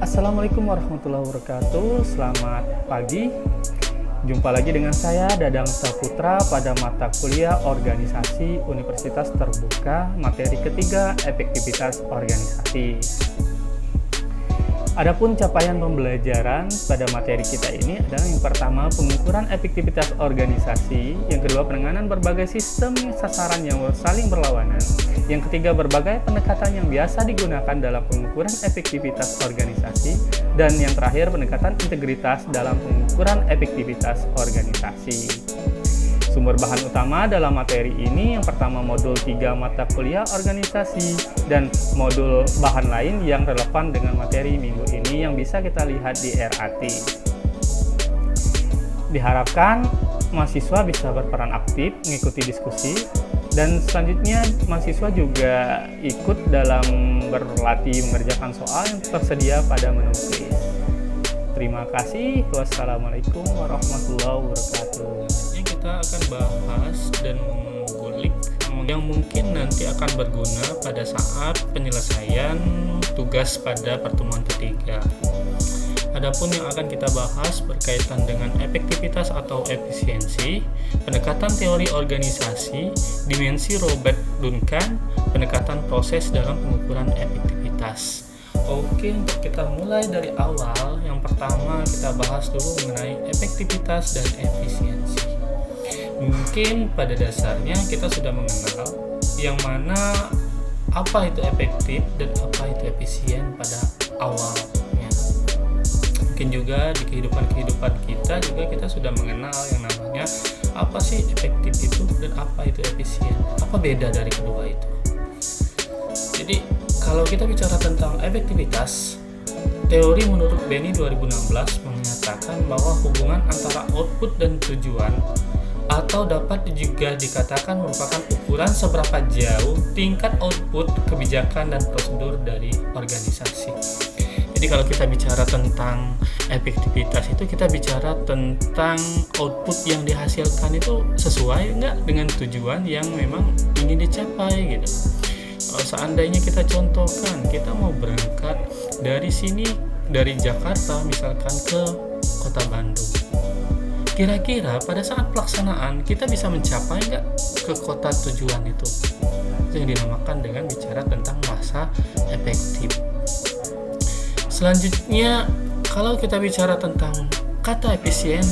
Assalamualaikum warahmatullahi wabarakatuh. Selamat pagi. Jumpa lagi dengan saya Dadang Saputra pada mata kuliah Organisasi Universitas Terbuka materi ketiga efektivitas organisasi. Adapun capaian pembelajaran pada materi kita ini adalah yang pertama pengukuran efektivitas organisasi, yang kedua penanganan berbagai sistem sasaran yang saling berlawanan, yang ketiga berbagai pendekatan yang biasa digunakan dalam pengukuran efektivitas organisasi, dan yang terakhir pendekatan integritas dalam pengukuran efektivitas organisasi. Sumber bahan utama dalam materi ini yang pertama modul 3 mata kuliah organisasi dan modul bahan lain yang relevan dengan materi minggu ini yang bisa kita lihat di RAT. Diharapkan mahasiswa bisa berperan aktif mengikuti diskusi dan selanjutnya mahasiswa juga ikut dalam berlatih mengerjakan soal yang tersedia pada menu kuis. Terima kasih. Wassalamualaikum warahmatullahi wabarakatuh. Kita akan bahas dan mengulik yang mungkin nanti akan berguna pada saat penyelesaian tugas pada pertemuan ketiga. Adapun yang akan kita bahas berkaitan dengan efektivitas atau efisiensi, pendekatan teori organisasi, dimensi Robert Duncan, pendekatan proses dalam pengukuran efektivitas. Oke, untuk kita mulai dari awal, yang pertama kita bahas dulu mengenai efektivitas dan efisiensi. Mungkin pada dasarnya kita sudah mengenal yang mana apa itu efektif dan apa itu efisien pada awalnya. Mungkin juga di kehidupan kita juga kita sudah mengenal yang namanya apa sih efektif itu dan apa itu efisien. Apa beda dari kedua itu? Jadi kalau kita bicara tentang efektivitas, teori menurut Benny 2016 menyatakan bahwa hubungan antara output dan tujuan atau dapat juga dikatakan merupakan ukuran seberapa jauh tingkat output, kebijakan, dan prosedur dari organisasi. Jadi kalau kita bicara tentang efektivitas itu kita bicara tentang output yang dihasilkan itu sesuai nggak dengan tujuan yang memang ingin dicapai gitu. Kalau seandainya kita contohkan, kita mau berangkat dari sini, dari Jakarta misalkan ke kota Bandung. Kira-kira pada saat pelaksanaan kita bisa mencapai nggak ke kota tujuan itu? Itu yang dinamakan dengan bicara tentang masa efektif. Selanjutnya, kalau kita bicara tentang kata efisien,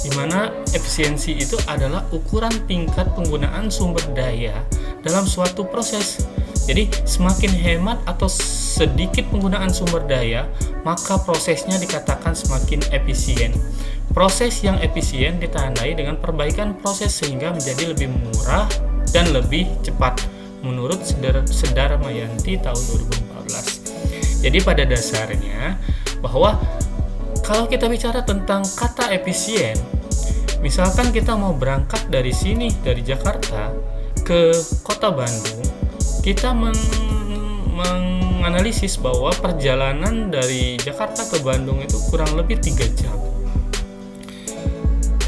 di mana efisiensi itu adalah ukuran tingkat penggunaan sumber daya dalam suatu proses. Jadi semakin hemat atau sedikit penggunaan sumber daya, maka prosesnya dikatakan semakin efisien. Proses yang efisien ditandai dengan perbaikan proses sehingga menjadi lebih murah dan lebih cepat menurut Sedar Mayanti tahun 2014. Jadi pada dasarnya bahwa kalau kita bicara tentang kata efisien, misalkan kita mau berangkat dari sini, dari Jakarta ke kota Bandung, kita menganalisis bahwa perjalanan dari Jakarta ke Bandung itu kurang lebih 3 jam.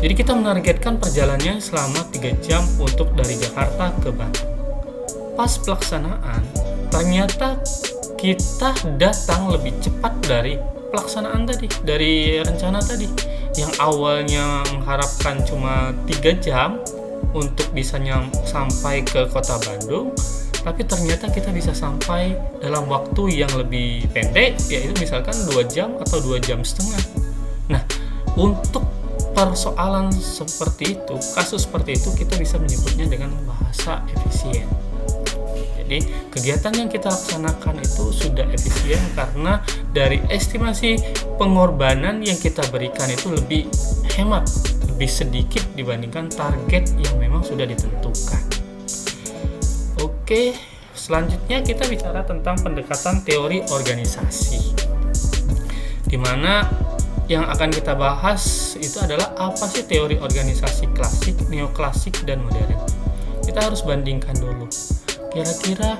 Jadi kita menargetkan perjalanannya selama 3 jam untuk dari Jakarta ke Bandung. Pas pelaksanaan, ternyata kita datang lebih cepat dari pelaksanaan tadi, dari rencana tadi. Yang awalnya mengharapkan cuma 3 jam untuk bisa sampai ke kota Bandung, tapi ternyata kita bisa sampai dalam waktu yang lebih pendek, yaitu misalkan 2 jam atau 2 jam setengah. Nah, untuk persoalan seperti itu, kasus seperti itu, kita bisa menyebutnya dengan bahasa efisien. Jadi kegiatan yang kita laksanakan itu sudah efisien karena dari estimasi pengorbanan yang kita berikan itu lebih hemat, lebih sedikit dibandingkan target yang memang sudah ditentukan. Oke, selanjutnya kita bicara tentang pendekatan teori organisasi, di mana yang akan kita bahas itu adalah apa sih teori organisasi klasik, neoklasik, dan modern. Kita harus bandingkan dulu. Kira-kira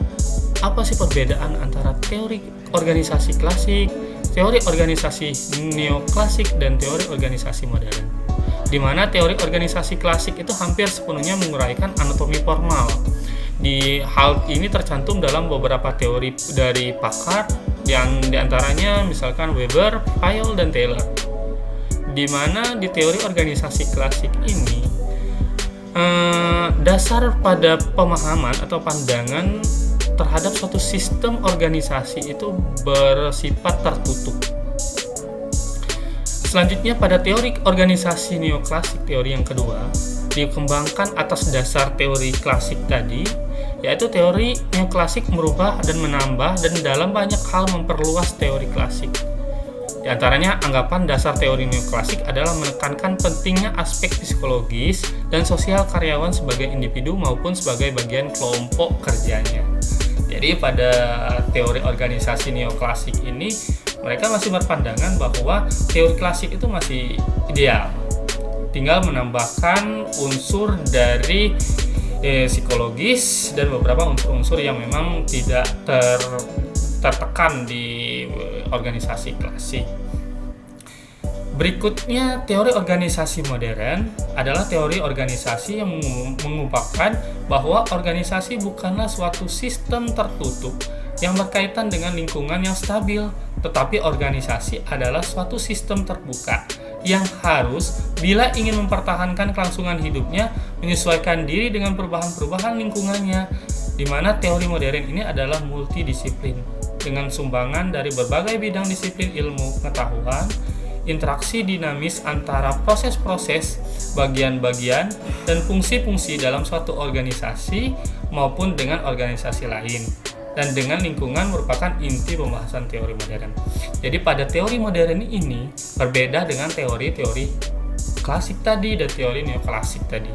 apa sih perbedaan antara teori organisasi klasik, teori organisasi neoklasik, dan teori organisasi modern? Di mana teori organisasi klasik itu hampir sepenuhnya menguraikan anatomi formal. Di hal ini tercantum dalam beberapa teori dari pakar Di antaranya misalkan Weber, Fayol, dan Taylor. Di mana di teori organisasi klasik ini dasar pada pemahaman atau pandangan terhadap suatu sistem organisasi itu bersifat tertutup. Selanjutnya pada teori organisasi neoklasik, teori yang kedua, dikembangkan atas dasar teori klasik tadi, yaitu teori neoklasik merubah dan menambah dan dalam banyak hal memperluas teori klasik. Di antaranya anggapan dasar teori neoklasik adalah menekankan pentingnya aspek psikologis dan sosial karyawan sebagai individu maupun sebagai bagian kelompok kerjanya. Jadi pada teori organisasi neoklasik ini mereka masih berpandangan bahwa teori klasik itu masih ideal. Tinggal menambahkan unsur dari psikologis dan beberapa unsur-unsur yang memang tidak tertekan di organisasi klasik. Berikutnya, teori organisasi modern adalah teori organisasi yang mengungkapkan bahwa organisasi bukanlah suatu sistem tertutup yang berkaitan dengan lingkungan yang stabil, tetapi organisasi adalah suatu sistem terbuka yang harus, bila ingin mempertahankan kelangsungan hidupnya, menyesuaikan diri dengan perubahan-perubahan lingkungannya, di mana teori modern ini adalah multidisiplin, dengan sumbangan dari berbagai bidang disiplin ilmu pengetahuan, interaksi dinamis antara proses-proses, bagian-bagian, dan fungsi-fungsi dalam suatu organisasi maupun dengan organisasi lain, dan dengan lingkungan merupakan inti pembahasan teori modern. Jadi pada teori modern ini berbeda dengan teori-teori klasik tadi dan teori neoklasik tadi.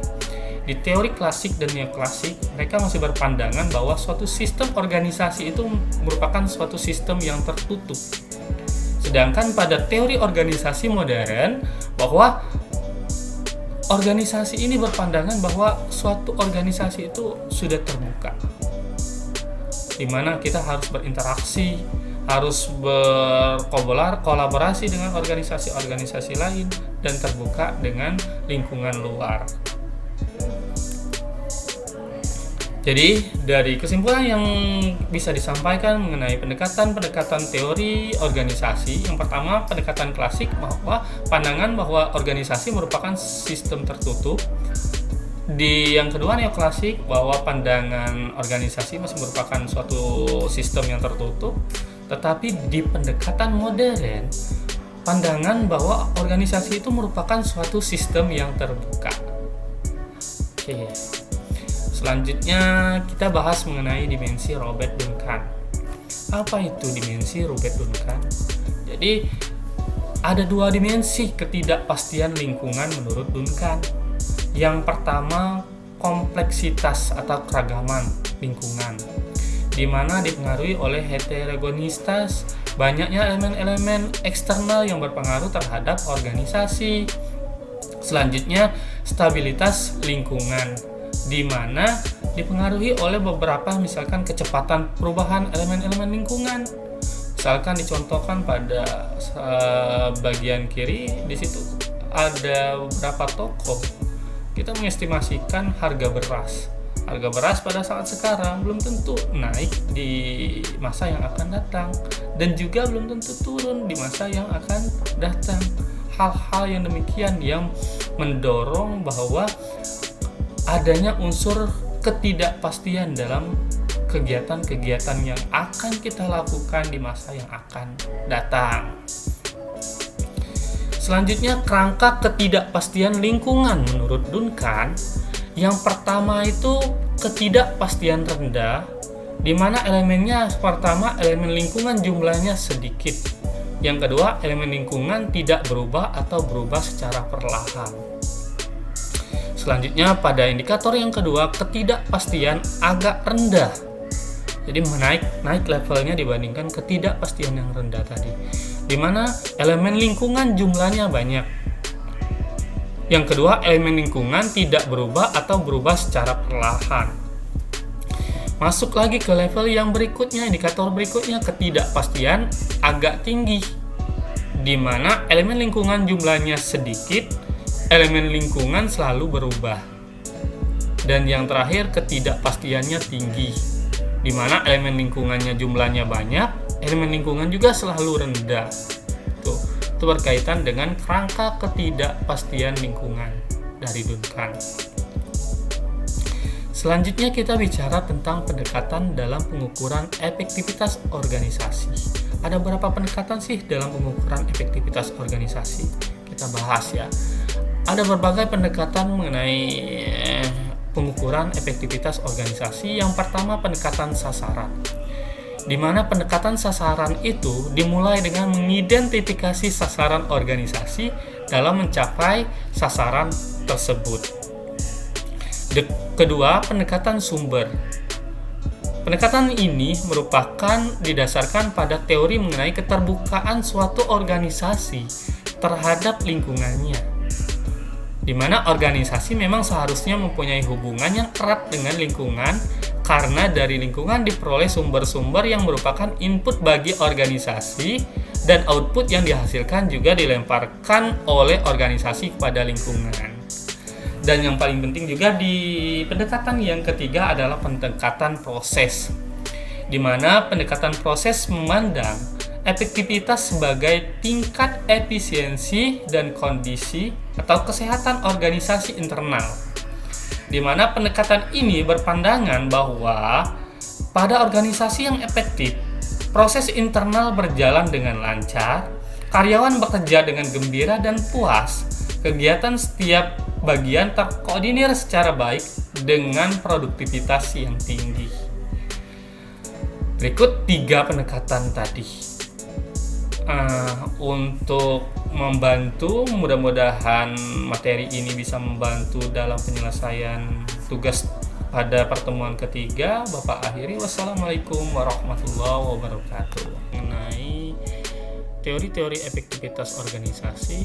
Di teori klasik dan neoklasik, mereka masih berpandangan bahwa suatu sistem organisasi itu merupakan suatu sistem yang tertutup. Sedangkan pada teori organisasi modern, bahwa organisasi ini berpandangan bahwa suatu organisasi itu sudah terbuka, di mana kita harus berinteraksi, harus berkolaborasi dengan organisasi-organisasi lain, dan terbuka dengan lingkungan luar. Jadi dari kesimpulan yang bisa disampaikan mengenai pendekatan teori organisasi, yang pertama pendekatan klasik bahwa pandangan bahwa organisasi merupakan sistem tertutup. Yang kedua neoklasik bahwa pandangan organisasi masih merupakan suatu sistem yang tertutup. Tetapi di pendekatan modern, pandangan bahwa organisasi itu merupakan suatu sistem yang terbuka. Oke. Selanjutnya kita bahas mengenai dimensi Robert Duncan. Apa itu dimensi Robert Duncan? Jadi ada dua dimensi ketidakpastian lingkungan menurut Duncan. Yang pertama, kompleksitas atau keragaman lingkungan, di mana dipengaruhi oleh heterogenitas, banyaknya elemen-elemen eksternal yang berpengaruh terhadap organisasi. Selanjutnya, stabilitas lingkungan, di mana dipengaruhi oleh beberapa misalkan kecepatan perubahan elemen-elemen lingkungan. Misalkan dicontohkan pada bagian kiri, di situ ada beberapa toko. Kita mengestimasikan harga beras. Harga beras pada saat sekarang belum tentu naik di masa yang akan datang, dan juga belum tentu turun di masa yang akan datang. Hal-hal yang demikian yang mendorong bahwa adanya unsur ketidakpastian dalam kegiatan-kegiatan yang akan kita lakukan di masa yang akan datang. Selanjutnya, kerangka ketidakpastian lingkungan menurut Duncan. Yang pertama itu ketidakpastian rendah, di mana elemennya pertama elemen lingkungan jumlahnya sedikit. Yang kedua, elemen lingkungan tidak berubah atau berubah secara perlahan. Selanjutnya pada indikator yang kedua, ketidakpastian agak rendah. Jadi naik levelnya dibandingkan ketidakpastian yang rendah tadi, di mana elemen lingkungan jumlahnya banyak. Yang kedua, elemen lingkungan tidak berubah atau berubah secara perlahan. Masuk lagi ke level yang berikutnya, indikator berikutnya, ketidakpastian agak tinggi, di mana elemen lingkungan jumlahnya sedikit, elemen lingkungan selalu berubah. Dan yang terakhir, ketidakpastiannya tinggi, di mana elemen lingkungannya jumlahnya banyak, elemen lingkungan juga selalu rendah. Itu berkaitan dengan kerangka ketidakpastian lingkungan dari Duncan. Selanjutnya kita bicara tentang pendekatan dalam pengukuran efektivitas organisasi. Ada berapa pendekatan sih dalam pengukuran efektivitas organisasi? Kita bahas ya. Ada berbagai pendekatan mengenai pengukuran efektivitas organisasi. Yang pertama, pendekatan sasaran, di mana pendekatan sasaran itu dimulai dengan mengidentifikasi sasaran organisasi dalam mencapai sasaran tersebut. Kedua, pendekatan sumber. Pendekatan ini merupakan didasarkan pada teori mengenai keterbukaan suatu organisasi terhadap lingkungannya, di mana organisasi memang seharusnya mempunyai hubungan yang erat dengan lingkungan, karena dari lingkungan diperoleh sumber-sumber yang merupakan input bagi organisasi, dan output yang dihasilkan juga dilemparkan oleh organisasi kepada lingkungan. Dan yang paling penting juga di pendekatan yang ketiga adalah pendekatan proses, di mana pendekatan proses memandang efektivitas sebagai tingkat efisiensi dan kondisi atau kesehatan organisasi internal, di mana pendekatan ini berpandangan bahwa pada organisasi yang efektif, proses internal berjalan dengan lancar, karyawan bekerja dengan gembira dan puas, kegiatan setiap bagian terkoordinir secara baik dengan produktivitas yang tinggi. Berikut 3 pendekatan tadi. Untuk membantu, mudah-mudahan materi ini bisa membantu dalam penyelesaian tugas pada pertemuan ketiga. Bapak akhiri, wassalamualaikum warahmatullahi wabarakatuh. Mengenai teori-teori efektivitas organisasi